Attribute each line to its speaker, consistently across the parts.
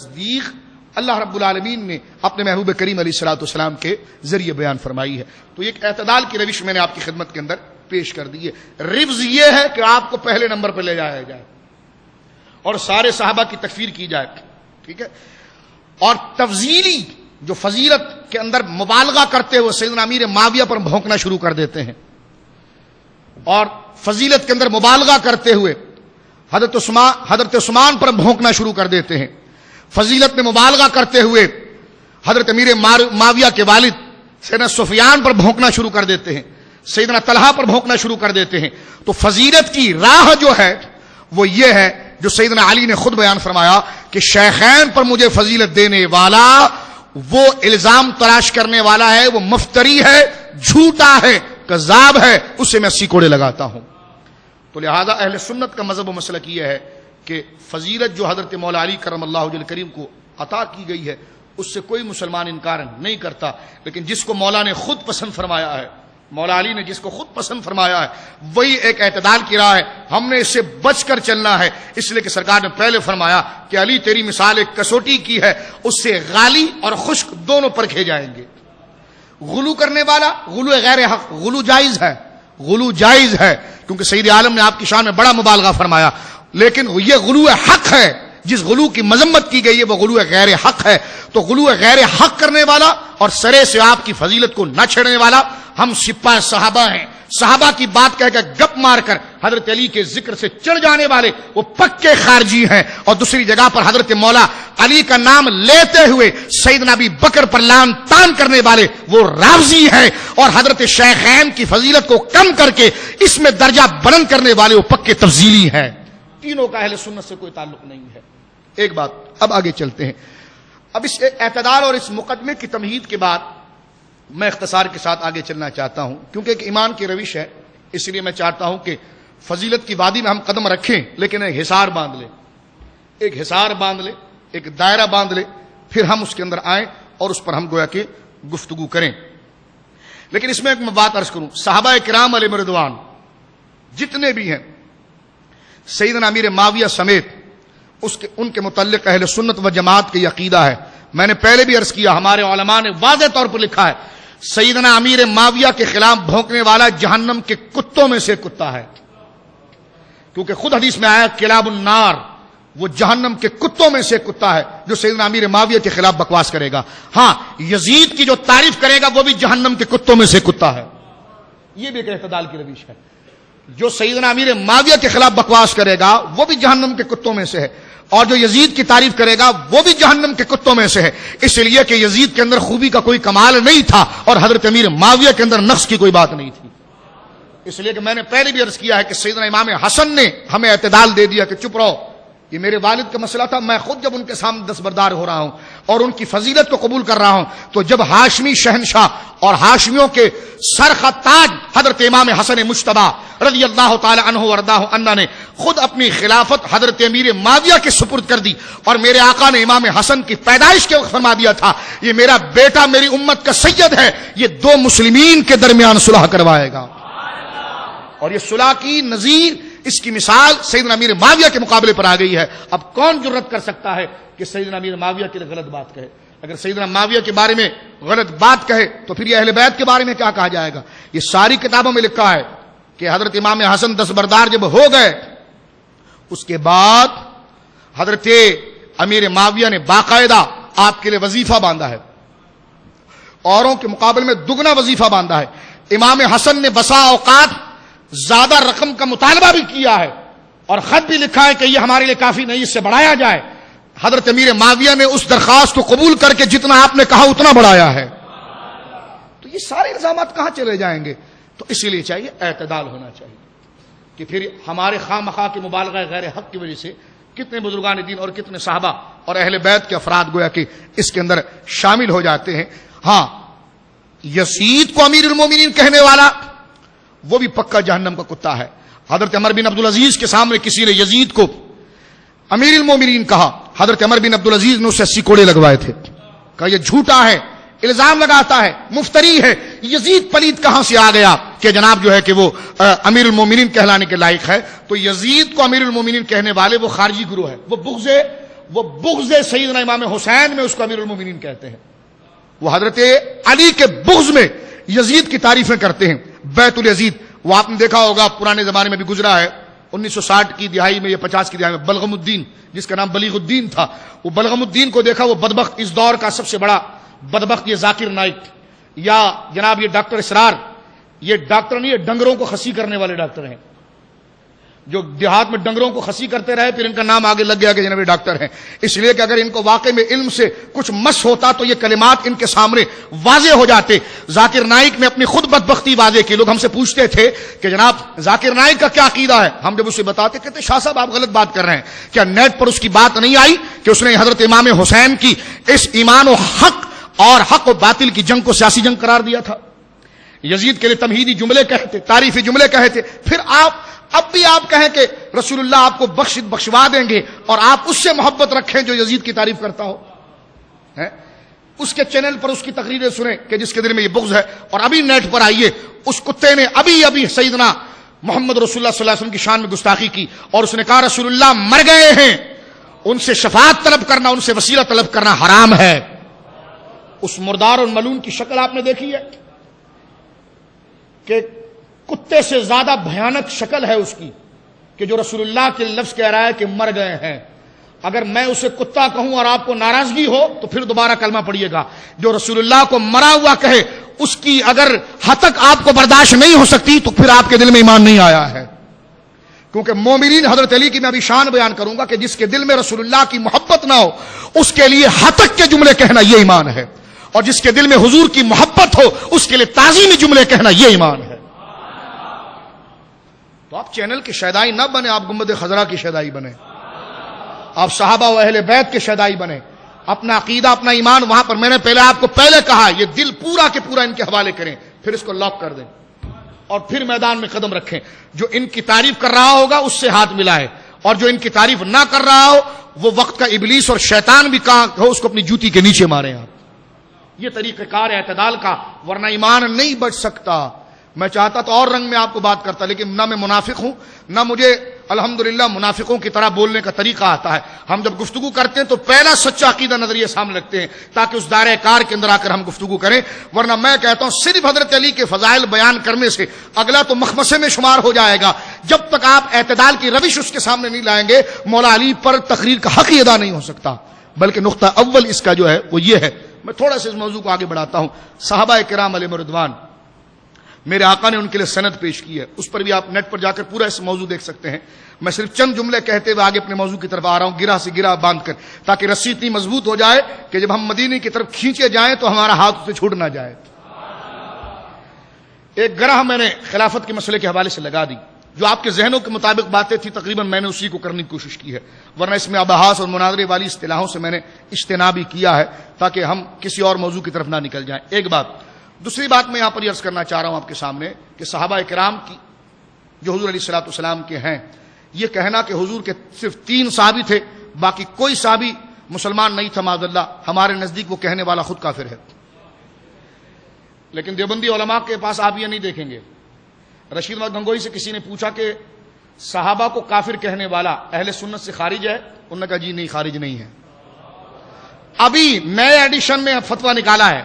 Speaker 1: تصدیق اللہ رب العالمین نے اپنے محبوب کریم علیہ الصلوۃ والسلام کے ذریعے بیان فرمائی ہے. تو ایک اعتدال کی روش میں نے آپ کی خدمت کے اندر پیش کر دی ہے. رفض یہ ہے کہ آپ کو پہلے نمبر پہ لے جایا جائے اور سارے صحابہ کی تکفیر کی جائے, ٹھیک ہے, اور تفضیلی جو فضیلت کے اندر مبالغہ کرتے ہوئے سیدنا امیر معاویہ پر بھونکنا شروع کر دیتے ہیں, اور فضیلت کے اندر مبالغہ کرتے ہوئے حضرت عثمان پر بھونکنا شروع کر دیتے ہیں, فضیلت میں مبالغہ کرتے ہوئے حضرت امیر معاویہ کے والد سیدنا سفیان پر بھونکنا شروع کر دیتے ہیں, سیدنا طلحہ پر بھونکنا شروع کر دیتے ہیں. تو فضیلت کی راہ جو ہے وہ یہ ہے جو سیدنا علی نے خود بیان فرمایا کہ شیخین پر مجھے فضیلت دینے والا وہ الزام تراش کرنے والا ہے, وہ مفتری ہے, جھوٹا ہے, کذاب ہے, اسے میں سیکوڑے لگاتا ہوں. تو لہذا اہل سنت کا مذہب و مسلک یہ ہے کہ فضیلت جو حضرت مولا علی کرم اللہ وجہ کریم کو عطا کی گئی ہے اس سے کوئی مسلمان انکار نہیں کرتا, لیکن جس کو مولا نے خود پسند فرمایا ہے, مولا علی نے جس کو خود پسند فرمایا ہے وہی ایک اعتدال کی راہ ہے. ہم نے اس سے بچ کر چلنا ہے, اس لیے کہ سرکار نے پہلے فرمایا کہ علی تیری مثال ایک کسوٹی کی ہے, اس سے غالی اور خشک دونوں پرکھے جائیں گے. غلو کرنے والا غلو غیر حق, غلو جائز ہے, غلو جائز ہے کیونکہ سید عالم نے آپ کی شان میں بڑا مبالغہ فرمایا, لیکن یہ غلو حق ہے. جس غلو کی مذمت کی گئی ہے وہ غلو غیر حق ہے. تو غلو غیر حق کرنے والا اور سرے سے آپ کی فضیلت کو نہ چھیڑنے والا, ہم سپاہ صحابہ ہیں, صحابہ کی بات کہہ کر گپ مار کر حضرت علی کے ذکر سے چڑھ جانے والے وہ پکے خارجی ہیں. اور دوسری جگہ پر حضرت مولا علی کا نام لیتے ہوئے سیدنا ابی بکر پر لعن تان کرنے والے وہ رافضی ہیں, اور حضرت شیخین کی فضیلت کو کم کر کے اس میں درجہ بلند کرنے والے وہ پکے تفضیلی ہیں. تینوں کا اہل سنت سے کوئی تعلق نہیں ہے. ایک بات, اب آگے چلتے ہیں. اب اس اعتدال اور اس مقدمے کی تمہید کے بعد میں اختصار کے ساتھ آگے چلنا چاہتا ہوں, کیونکہ ایک ایمان کی روش ہے, اس لیے میں چاہتا ہوں کہ فضیلت کی وادی میں ہم قدم رکھیں لیکن ایک حصار باندھ لیں, ایک حصار باندھ لیں, ایک دائرہ باندھ لیں, پھر ہم اس کے اندر آئیں اور اس پر ہم گویا کہ گفتگو کریں. لیکن اس میں ایک میں بات عرض کروں, صحابہ کرام علیہ رضوان جتنے بھی ہیں سیدنا امیر معاویہ سمیت ان کے متعلق اہل سنت و جماعت کی عقیدہ ہے. میں نے پہلے بھی عرض کیا, ہمارے علماء نے واضح طور پر لکھا ہے سیدنا امیر معاویہ کے خلاف بھونکنے والا جہنم کے کتوں میں سے کتا ہے, کیونکہ خود حدیث میں آیا کلاب النار, وہ جہنم کے کتوں میں سے کتا ہے جو سیدنا امیر معاویہ کے خلاف بکواس کرے گا. ہاں, یزید کی جو تعریف کرے گا وہ بھی جہنم کے کتوں میں سے کتا ہے. یہ بھی ایک اعتدال کی روش ہے. جو سیدنا امیر معاویہ کے خلاف بکواس کرے گا وہ بھی جہنم کے کتوں میں سے ہے, اور جو یزید کی تعریف کرے گا وہ بھی جہنم کے کتوں میں سے ہے. اس لیے کہ یزید کے اندر خوبی کا کوئی کمال نہیں تھا اور حضرت امیر معاویہ کے اندر نقص کی کوئی بات نہیں تھی. اس لیے کہ میں نے پہلے بھی عرض کیا ہے کہ سیدنا امام حسن نے ہمیں اعتدال دے دیا کہ چپ رہو, یہ میرے والد کا مسئلہ تھا, میں خود جب ان کے سامنے دستبردار ہو رہا ہوں اور ان کی فضیلت کو قبول کر رہا ہوں, تو جب ہاشمی شہنشاہ اور ہاشمیوں کے سرخطاج حضرت امام حسن مجتبی رضی اللہ تعالی عنہ ورداہ عنہ نے خود اپنی خلافت حضرت امیر معاویہ کے سپرد کر دی, اور میرے آقا نے امام حسن کی پیدائش کے وقت فرما دیا تھا یہ میرا بیٹا میری امت کا سید ہے, یہ دو مسلمین کے درمیان صلح کروائے گا. اور یہ صلح کی نظیر, اس کی مثال سیدنا امیر معاویہ کے مقابلے پر آ گئی ہے. اب کون جرت کر سکتا ہے کہ سیدنا امیر معاویہ کے لیے غلط بات کہے؟ اگر سیدنا معاویہ کے بارے میں غلط بات کہے تو پھر یہ اہل بیت کے بارے میں کیا کہا جائے گا؟ یہ ساری کتابوں میں لکھا ہے کہ حضرت امام حسن دستبردار جب ہو گئے اس کے بعد حضرت امیر معاویہ نے باقاعدہ آپ کے لیے وظیفہ باندھا ہے, اوروں کے مقابلے میں دگنا وظیفہ باندھا ہے. امام حسن نے بسا اوقات زیادہ رقم کا مطالبہ بھی کیا ہے اور خط بھی لکھا ہے کہ یہ ہمارے لیے کافی نہیں, اس سے بڑھایا جائے. حضرت امیر معاویہ نے اس درخواست کو قبول کر کے جتنا آپ نے کہا اتنا بڑھایا ہے. تو یہ سارے الزامات کہاں چلے جائیں گے؟ تو اسی لیے چاہیے اعتدال ہونا چاہیے کہ پھر ہمارے خواہ مخواہ کے مبالغہ غیر حق کی وجہ سے کتنے بزرگان دین اور کتنے صحابہ اور اہل بیت کے افراد گویا کہ اس کے اندر شامل ہو جاتے ہیں. ہاں, یزید کو امیر المومنین کہنے والا وہ بھی پکا جہنم کا کتا ہے. حضرت عمر بن عبدالعزیز کے سامنے کسی نے یزید کو امیر المومنین کہا, حضرت عمر بن عبدالعزیز نے اسے 80 کوڑے لگوائے تھے. کہا یہ جھوٹا ہے, الزام لگاتا ہے, مفتری ہے. یزید پلید کہاں سے آ گیا کہ جناب جو ہے کہ وہ امیر المومنین کہلانے کے لائق ہے؟ تو یزید کو امیر المومنین کہنے والے وہ خارجی گروہ ہے, وہ وہ بغض سیدنا امام حسین میں اس کو امیر المومنین کہتے ہیں. وہ حضرت علی کے بغض میں یزید کی تعریفیں کرتے ہیں. بیت الیزید وہ آپ نے دیکھا ہوگا پرانے زمانے میں بھی گزرا ہے, 1960 کی دہائی میں یا 50 کی دہائی میں بلغم الدین جس کا نام بلیغ الدین تھا, وہ بلغم الدین کو دیکھا, وہ بدبخت اس دور کا سب سے بڑا بدبخت یہ ذاکر نائک یا جناب یہ ڈاکٹر اسرار, یہ ڈاکٹر نہیں, یہ ڈنگروں کو خسی کرنے والے ڈاکٹر ہیں جو دیہات میں ڈنگروں کو خسی کرتے رہے, پھر ان کا نام آگے لگ گیا کہ جناب یہ ڈاکٹر ہیں. اس لیے کہ اگر ان کو واقع میں علم سے کچھ مس ہوتا تو یہ کلمات ان کے سامنے واضح ہو جاتے. ذاکر نائک نے اپنی خود بدبختی واضح کی. لوگ ہم سے پوچھتے تھے کہ جناب ذاکر نائک کا کیا عقیدہ ہے, ہم جب اسے بتاتے کہتے شاہ صاحب آپ غلط بات کر رہے ہیں. کیا نیٹ پر اس کی بات نہیں آئی کہ اس نے حضرت امام حسین کی اس ایمان و حق اور حق و باطل کی جنگ کو سیاسی جنگ قرار دیا تھا؟ یزید کے لیے تمہیدی جملے کہے تھے, تعریفی جملے کہے تھے. پھر اب بھی آپ کہیں کہ رسول اللہ آپ کو بخشوا دیں گے اور آپ اس سے محبت رکھیں جو یزید کی تعریف کرتا ہو. اس کے چینل پر اس کی تقریریں سنیں کہ جس کے دل میں یہ بغض ہے. اور ابھی نیٹ پر آئیے, اس کتے نے ابھی سیدنا محمد رسول اللہ صلی اللہ علیہ وسلم کی شان میں گستاخی کی اور اس نے کہا رسول اللہ مر گئے ہیں, ان سے شفاعت طلب کرنا, ان سے وسیلہ طلب کرنا حرام ہے. اس مردار اور ملون کی شکل آپ نے دیکھی ہے کہ کتے سے زیادہ بھیانک شکل ہے اس کی, کہ جو رسول اللہ کے لفظ کہہ رہا ہے کہ مر گئے ہیں. اگر میں اسے کتا کہوں اور آپ کو ناراضگی ہو تو پھر دوبارہ کلمہ پڑھیے گا. جو رسول اللہ کو مرا ہوا کہے اس کی اگر ہتک آپ کو برداشت نہیں ہو سکتی تو پھر آپ کے دل میں ایمان نہیں آیا ہے. کیونکہ مومنین حضرت علی کی میں ابھی شان بیان کروں گا کہ جس کے دل میں رسول اللہ کی محبت نہ ہو اس کے لیے ہتک کے جملے کہنا یہ ایمان ہے, اور جس کے دل میں حضور کی محبت ہو اس کے لیے تعظیمی جملے کہنا یہ ایمان ہے. تو آپ چینل کے شیدائی نہ بنے, آپ گنبد خضرا کی شیدائی بنے, آپ صحابہ و اہل بیت کے شیدائی بنے. اپنا عقیدہ اپنا ایمان وہاں پر میں نے آپ کو پہلے کہا یہ دل پورا کے پورا ان کے حوالے کریں, پھر اس کو لاک کر دیں اور پھر میدان میں قدم رکھیں. جو ان کی تعریف کر رہا ہوگا اس سے ہاتھ ملائے, اور جو ان کی تعریف نہ کر رہا ہو وہ وقت کا ابلیس اور شیطان بھی کہاں ہو اس کو اپنی جوتی کے نیچے ماریں. آپ یہ طریقہ کار ہے اعتدال کا, ورنہ ایمان نہیں بچ سکتا. میں چاہتا تو اور رنگ میں آپ کو بات کرتا, لیکن نہ میں منافق ہوں نہ مجھے الحمدللہ منافقوں کی طرح بولنے کا طریقہ آتا ہے. ہم جب گفتگو کرتے ہیں تو پہلا سچا عقیدہ نظریہ سامنے رکھتے ہیں تاکہ اس دائرہ کار کے اندر آ کر ہم گفتگو کریں. ورنہ میں کہتا ہوں صرف حضرت علی کے فضائل بیان کرنے سے اگلا تو مخمسے میں شمار ہو جائے گا. جب تک آپ اعتدال کی روش اس کے سامنے نہیں لائیں گے مولا علی پر تقریر کا حق ہی ادا نہیں ہو سکتا. بلکہ نقطہ اول اس کا جو ہے وہ یہ ہے. میں تھوڑا سا اس موضوع کو آگے بڑھاتا ہوں. صحابہ کرام علیہم رضوان, میرے آقا نے ان کے لیے سند پیش کی ہے, اس پر بھی آپ نیٹ پر جا کر پورا اس موضوع دیکھ سکتے ہیں. میں صرف چند جملے کہتے ہوئے آگے اپنے موضوع کی طرف آ رہا ہوں, گرہ سے گرہ باندھ کر, تاکہ رسی اتنی مضبوط ہو جائے کہ جب ہم مدینے کی طرف کھینچے جائیں تو ہمارا ہاتھ سے چھوٹ نہ جائے. ایک گرہ میں نے خلافت کے مسئلے کے حوالے سے لگا دی, جو آپ کے ذہنوں کے مطابق باتیں تھیں تقریباً میں نے اسی کو کرنے کی کوشش کی ہے, ورنہ اس میں ابحاث اور مناظرے والی اصطلاحوں سے میں نے اجتناب بھی کیا ہے تاکہ ہم کسی اور موضوع کی طرف نہ نکل جائیں. ایک بات. دوسری بات میں یہاں پر عرض کرنا چاہ رہا ہوں آپ کے سامنے کہ صحابہ کرام کی جو حضور علیہ الصلوۃ والسلام کے ہیں, یہ کہنا کہ حضور کے صرف 3 صحابی تھے باقی کوئی صحابی مسلمان نہیں تھا, معاذ اللہ, ہمارے نزدیک وہ کہنے والا خود کافر ہے. لیکن دیوبندی علماء کے پاس آپ یہ نہیں دیکھیں گے. رشید احمد گنگوئی سے کسی نے پوچھا کہ صحابہ کو کافر کہنے والا اہل سنت سے خارج ہے؟ انہوں نے کہا جی نہیں, خارج نہیں ہے. ابھی نئے ایڈیشن میں فتویٰ نکالا ہے,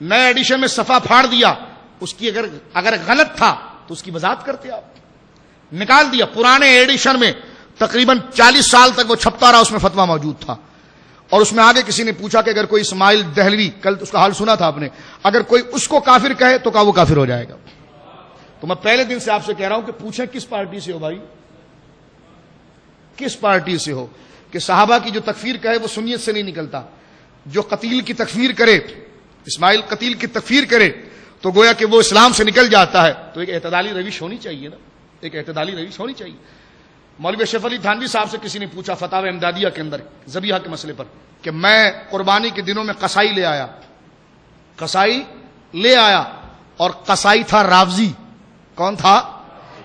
Speaker 1: نئے ایڈیشن میں صفحہ پھاڑ دیا, اس کی اگر غلط تھا تو اس کی وضاحت کرتے آپ. نکال دیا. پرانے ایڈیشن میں تقریباً 40 سال تک وہ چھپتا رہا, اس میں فتویٰ موجود تھا. اور اس میں آگے کسی نے پوچھا کہ اگر کوئی اسماعیل دہلوی, کل اس کا حال سنا تھا آپ نے, اگر کوئی اس کو کافر کہے تو کہا وہ کافر ہو جائے گا. تو میں پہلے دن سے آپ سے کہہ رہا ہوں کہ پوچھیں کس پارٹی سے ہو بھائی, کس پارٹی سے ہو, کہ صحابہ کی جو تکفیر کہے وہ سنیت سے نہیں نکلتا. جو قتیل کی تکفیر کرے, اسماعیل قتیل کی تکفیر کرے تو گویا کہ وہ اسلام سے نکل جاتا ہے. تو ایک اعتدالی روش ہونی چاہیے نا, ایک اعتدالی روش ہونی چاہیے. مولوی اشرف علی تھانوی صاحب سے کسی نے پوچھا فتاوی امدادیہ کے اندر ذبیحہ کے مسئلے پر کہ میں قربانی کے دنوں میں قصائی لے آیا, قصائی لے آیا, اور قصائی تھا رافضی. کون تھا؟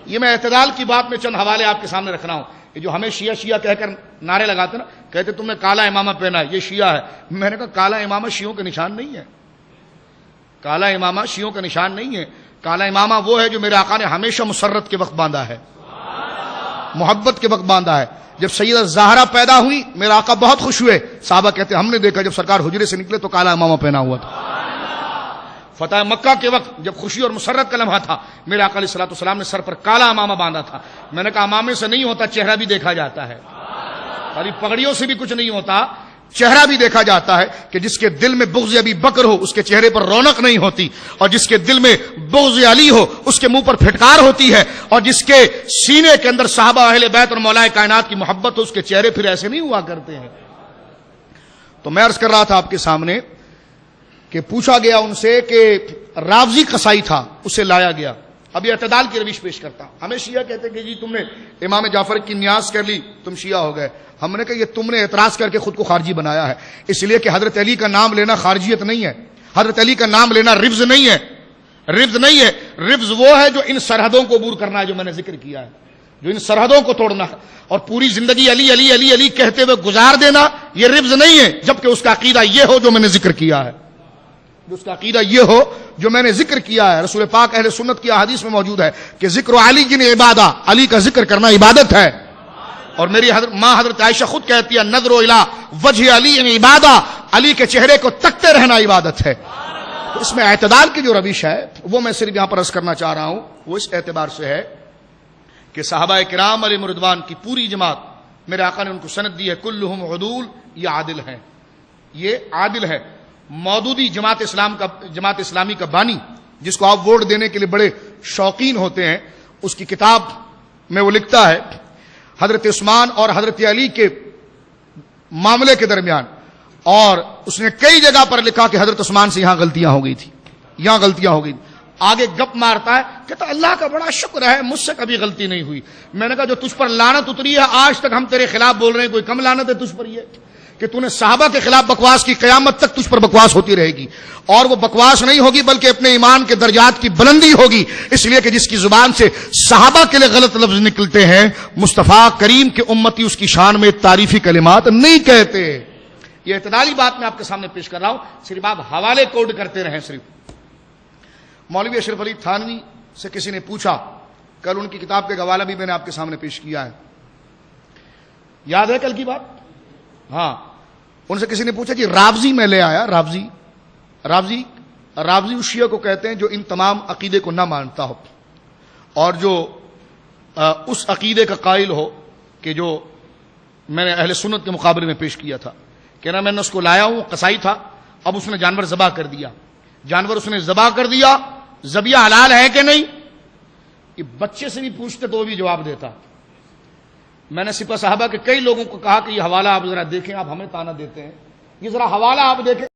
Speaker 1: یہ میں اعتدال کی بات میں چند حوالے آپ کے سامنے رکھ رہا ہوں. یہ جو ہمیں شیعہ شیعہ کہہ کر نعرے لگاتے نا, کہتے تم نے کالا امامہ پہنا ہے, یہ شیعہ ہے. میں نے کہا کالا امامہ شیعوں کا نشان نہیں ہے, کالا امامہ شیعوں کا نشان نہیں ہے. کالا امامہ وہ ہے جو میرے آقا نے ہمیشہ مسرت کے وقت باندھا ہے, محبت کے وقت باندھا ہے. جب سیدہ زہرا پیدا ہوئی میرے آقا بہت خوش ہوئے. صحابہ کہتے ہم نے دیکھا جب سرکار حجرے سے نکلے تو کالا امامہ پہنا ہوا تھا. فتح مکہ کے وقت جب خوشی اور مسرت کا لمحہ تھا میرے آقا علیہ الصلوۃ والسلام نے سر پر کالا امامہ باندھا تھا. میں نے کہا امامے سے نہیں ہوتا چہرہ بھی دیکھا جاتا ہے, خالی پگڑیوں سے بھی کچھ نہیں ہوتا, چہرہ بھی دیکھا جاتا ہے. کہ جس کے دل میں بغض ابی بکر ہو اس کے چہرے پر رونق نہیں ہوتی, اور جس کے دل میں بغض علی ہو اس کے منہ پر پھٹکار ہوتی ہے, اور جس کے سینے کے اندر صحابہ اہل بیت اور مولا کائنات کی محبت ہو اس کے چہرے پھر ایسے نہیں ہوا کرتے ہیں. تو میں عرض کر رہا تھا آپ کے سامنے کہ پوچھا گیا ان سے کہ رافضی قصائی تھا, اسے لایا گیا. اب یہ اعتدال کی روش پیش کرتا ہوں. ہمیں شیعہ کہتے ہیں کہ جی تم نے امام جعفر کی نیاز کر لی تم شیعہ ہو گئے. ہم نے کہا یہ تم نے اعتراض کر کے خود کو خارجی بنایا ہے, اس لیے کہ حضرت علی کا نام لینا خارجیت نہیں ہے, حضرت علی کا نام لینا رفض نہیں ہے. رفض نہیں ہے, رفض وہ ہے جو ان سرحدوں کو عبور کرنا ہے جو میں نے ذکر کیا ہے, جو ان سرحدوں کو توڑنا ہے, اور پوری زندگی علی علی علی علی کہتے ہوئے گزار دینا یہ رفض نہیں ہے, جبکہ اس کا عقیدہ یہ ہو جو میں نے ذکر کیا ہے, جو اس کا عقیدہ یہ ہو جو میں نے ذکر کیا ہے. رسول پاک اہل سنت کی احادیث میں موجود ہے کہ ذکر علی جن عبادہ, علی کا ذکر کرنا عبادت ہے. اور میری ماں حضرت عائشہ خود کہتی ہے نظر الی وجہ علی عبادہ, علی کے چہرے کو تکتے رہنا عبادت ہے. تو اس میں اعتدال کی جو روش ہے وہ میں صرف یہاں پر عرض کرنا چاہ رہا ہوں, وہ اس اعتبار سے ہے کہ صحابہ کرام علیہم رضوان کی پوری جماعت میرے آقا نے ان کو سند دی ہے کلہم عدول, یہ عادل ہیں, یہ عادل ہے. مودودی جماعت اسلامی کا بانی جس کو آپ ووٹ دینے کے لیے بڑے شوقین ہوتے ہیں, اس کی کتاب میں وہ لکھتا ہے حضرت عثمان اور حضرت علی کے معاملے کے درمیان, اور اس نے کئی جگہ پر لکھا کہ حضرت عثمان سے یہاں غلطیاں ہو گئی تھی, یہاں غلطیاں ہو گئی. آگے گپ مارتا ہے کہتا اللہ کا بڑا شکر ہے مجھ سے کبھی غلطی نہیں ہوئی. میں نے کہا جو تجھ پر لعنت اتری ہے آج تک ہم تیرے خلاف بول رہے ہیں, کوئی کم لعنت ہے تجھ پر یہ کہ تو نے صحابہ کے خلاف بکواس کی, قیامت تک تجھ پر بکواس ہوتی رہے گی. اور وہ بکواس نہیں ہوگی بلکہ اپنے ایمان کے درجات کی بلندی ہوگی, اس لیے کہ جس کی زبان سے صحابہ کے لیے غلط لفظ نکلتے ہیں مصطفیٰ کریم کے امتی اس کی شان میں تعریفی کلمات نہیں کہتے. یہ اعتدالی بات میں آپ کے سامنے پیش کر رہا ہوں, صرف آپ حوالے کوڈ کرتے رہیں. صرف مولوی اشرف علی تھانوی سے کسی نے پوچھا, کل ان کی کتاب کا حوالہ بھی میں نے آپ کے سامنے پیش کیا ہے, یاد ہے کل کی بات؟ ہاں, ان سے کسی نے پوچھا کہ رافضی میں لے آیا, رافضی اس شیعہ کو کہتے ہیں جو ان تمام عقیدے کو نہ مانتا ہو اور جو اس عقیدے کا قائل ہو کہ جو میں نے اہل سنت کے مقابلے میں پیش کیا تھا. کہنا میں نے اس کو لایا ہوں, قصائی تھا, اب اس نے جانور ذبح کر دیا, جانور اس نے ذبح کر دیا, ذبیحہ حلال ہے کہ نہیں؟ یہ بچے سے بھی پوچھتے تو وہ بھی جواب دیتا. میں نے سپہ صحابہ کے کئی لوگوں کو کہا کہ یہ حوالہ آپ ذرا دیکھیں, آپ ہمیں تانا دیتے ہیں, یہ ذرا حوالہ آپ دیکھیں.